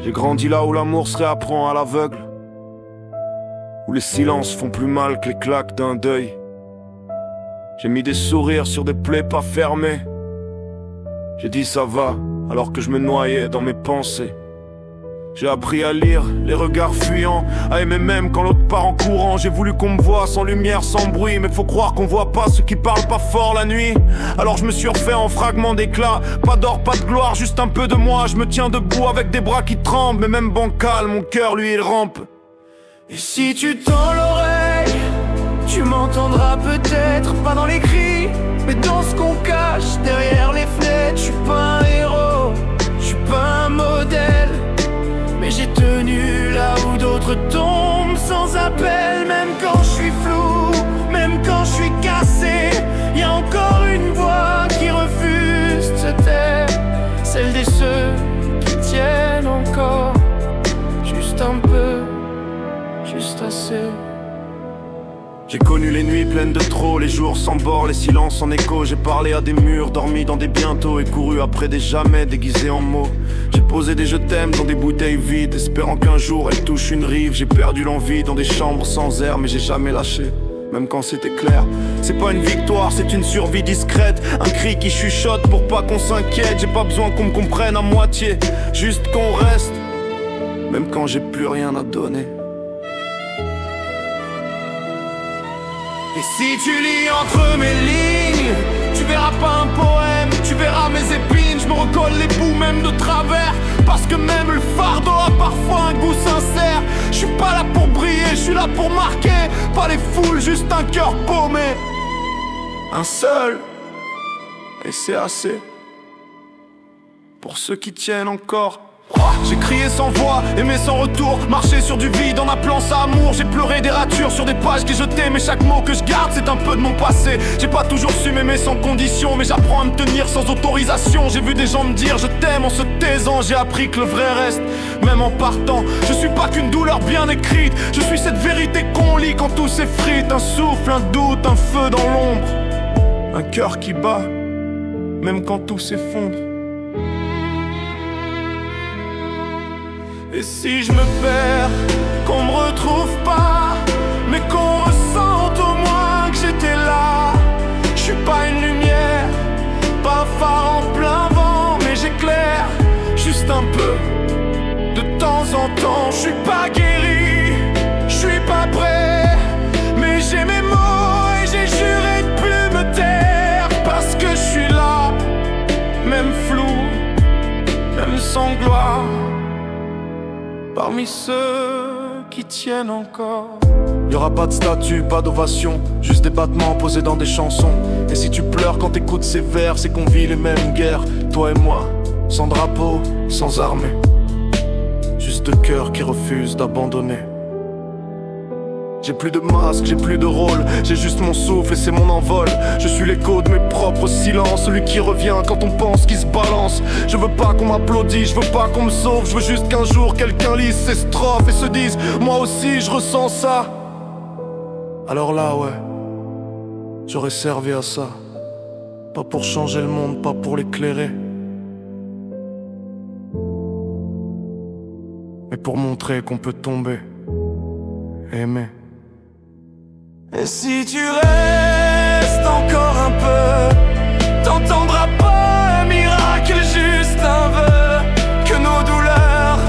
J'ai grandi là où l'amour se réapprend à l'aveugle, où les silences font plus mal que les claques d'un deuil. J'ai mis des sourires sur des plaies pas fermées. J'ai dit ça va, alors que je me noyais dans mes pensées. J'ai appris à lire les regards fuyants, à aimer même quand l'autre part en courant. J'ai voulu qu'on me voie sans lumière, sans bruit, mais faut croire qu'on voit pas ceux qui parlent pas fort la nuit. Alors je me suis refait en fragments d'éclat, pas d'or, pas de gloire, juste un peu de moi. Je me tiens debout avec des bras qui tremblent, mais même bancal, mon cœur lui il rampe. Et si tu tends l'oreille, tu m'entendras peut-être, pas dans les cris, mais dans ce qu'on cache derrière les fenêtres. Je suis pas un héros, je suis pas un modèle, mais j'ai tenu là où d'autres tombent sans appel. Même quand je suis flou, même quand je suis cassé, y a encore une voix qui refuse de se taire, celle des ceux qui tiennent encore, juste un peu, juste assez. J'ai connu les nuits pleines de trop, les jours sans bord, les silences en écho. J'ai parlé à des murs, dormi dans des bientôt et couru après des jamais déguisés en mots. J'ai posé des je t'aime dans des bouteilles vides, espérant qu'un jour elles touchent une rive. J'ai perdu l'envie dans des chambres sans air, mais j'ai jamais lâché, même quand c'était clair. C'est pas une victoire, c'est une survie discrète, un cri qui chuchote pour pas qu'on s'inquiète. J'ai pas besoin qu'on me comprenne à moitié, juste qu'on reste, même quand j'ai plus rien à donner. Et si tu lis entre mes lignes, tu verras pas un poème, tu verras mes épines. Je me recolle les bouts même de travers, parce que même le fardeau a parfois un goût sincère. Je suis pas là pour briller, je suis là pour marquer, pas les foules, juste un cœur paumé. Un seul, et c'est assez, pour ceux qui tiennent encore. J'ai crié sans voix, aimé sans retour, marché sur du vide en appelant ça amour. J'ai pleuré des ratures sur des pages que je t'aime, mais chaque mot que je garde c'est un peu de mon passé. J'ai pas toujours su m'aimer sans condition, mais j'apprends à me tenir sans autorisation. J'ai vu des gens me dire je t'aime en se taisant, j'ai appris que le vrai reste, même en partant. Je suis pas qu'une douleur bien écrite, je suis cette vérité qu'on lit quand tout s'effrite. Un souffle, un doute, un feu dans l'ombre, un cœur qui bat, même quand tout s'effondre. Et si je me perds, qu'on me retrouve pas, mais qu'on ressente au moins que j'étais là. Je suis pas une lumière, pas un phare en plein vent, mais j'éclaire juste un peu de temps en temps. Je suis pas guéri, je suis pas prêt, mais j'ai mes mots et j'ai juré de plus me taire, parce que je suis là, même flou, même sans gloire, parmi ceux qui tiennent encore. Y'aura pas de statue, pas d'ovation, juste des battements posés dans des chansons. Et si tu pleures quand t'écoutes ces vers, c'est qu'on vit les mêmes guerres, toi et moi, sans drapeau, sans armée, juste deux cœurs qui refusent d'abandonner. J'ai plus de masque, j'ai plus de rôle, j'ai juste mon souffle et c'est mon envol. Je suis l'écho de mes propres silences, celui qui revient quand on pense qu'il se balance. Je veux pas qu'on m'applaudisse, je veux pas qu'on me sauve, je veux juste qu'un jour quelqu'un lise ces strophes et se dise moi aussi je ressens ça. Alors là ouais, j'aurais servi à ça, pas pour changer le monde, pas pour l'éclairer, mais pour montrer qu'on peut tomber, aimer. Et si tu restes encore un peu, t'entendras pas un miracle, juste un vœu, que nos douleurs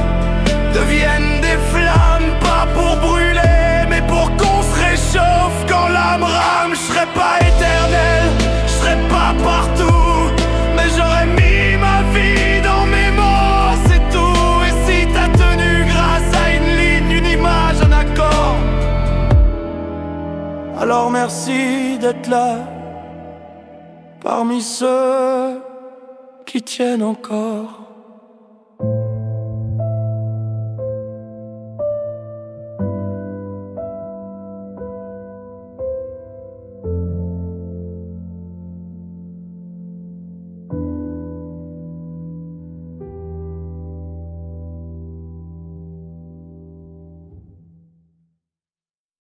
deviennent des flammes, pas pour brûler, mais pour qu'on se réchauffe quand l'âme rame. Je serai pas éternel, je serai pas partout, mais j'aurais mis ma vie dans mes mots, c'est tout. Et si t'as tenu grâce à une ligne, une image, un accord, alors merci d'être là, parmi ceux qui tiennent encore.